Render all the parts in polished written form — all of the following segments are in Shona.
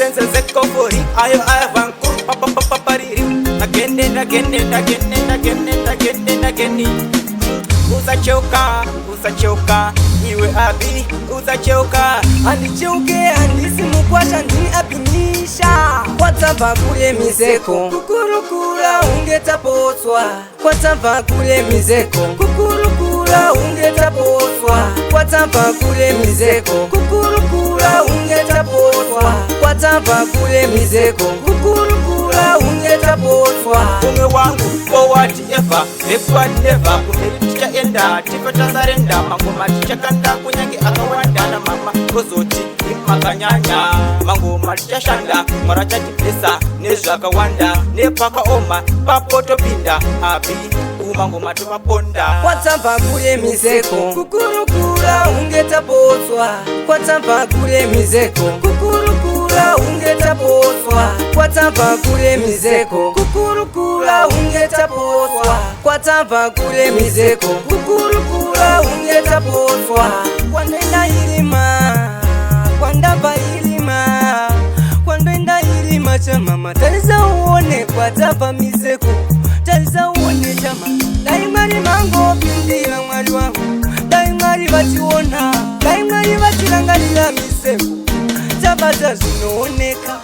sense zekofori ayo ayavanku papapapariri agende usachoka iwe abi usachoka andicheuke andisimukwata ndini apinisha kwatsamba kule mizeko kukurukura ungetaposwa kwatsamba kule mizeko kukurukura ungetaposwa kwatsamba kule mizeko kukurukura ungetaposwa kwatsamba kule mizeko kukurukura ungetaposwa umwe wangu forward ever backward never kumeli tichaenda tipetasarenda mangoma tichakanda kunyange akawanda na mama kozoti imakanyanya mangoma tichashanda mwara chatipesa nezvakawanda nepakaoma papotopinda abi umangoma tomaponda kwatsamba kule mizeko kukurukura ungetaposwa kwatsamba kule mizeko kukurukura ungetaposwa kwatsamba kule mizeko kukurukura ungetaposwa kwatsamba kule mizeko kukurukura ungetaposwa kwandoenda ilima kwandaba ilima kwandoenda ilima chamama taliza uone kwatsamba mizeko taliza uone chama daimari mango pindira mwari wangu daimari vachiona daimari vachirangarira miseko tabata zvinooneka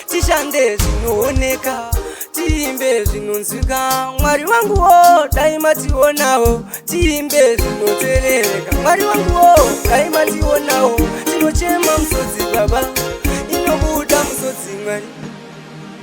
tishande zvinooneka tiimbe zvinonzwika mwari wanguwo daimationawo tiimbe zvinoterereka mwari wanguwo daimationawo tinochema musodzi baba inobuda musodzi mwari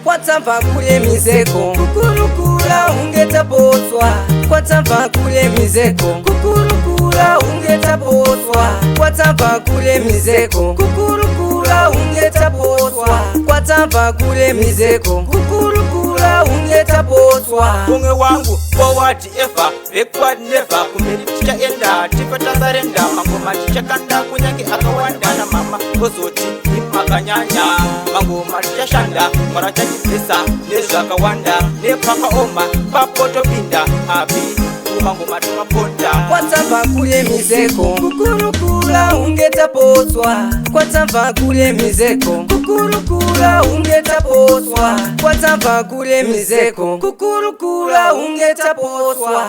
kwatsamba kule mizeko kukurukura ungetaposwa kwatsamba kule mizeko kukurukura ungetaposwa kwatsamba kule mizeko kukurukura ungetaposwa kwatsamba kule mizeko kukurukura ungetaposwa umwe wangu forward ever backward never kumeli tichaenda tipetasarenda mangoma tichakanda kunyange akawanda na mama kozoti imakanyanya mangoma tichashanda mwara chatipesa nezvakawanda nepakaoma papotopinda abi umangoma tomaponda kwatsamba kule mizeko kukurukura ungetaposwa kwatsamba kule mizeko kukurukura ungetaposwa kwatsamba kule mizeko kukurukura ungetaposwa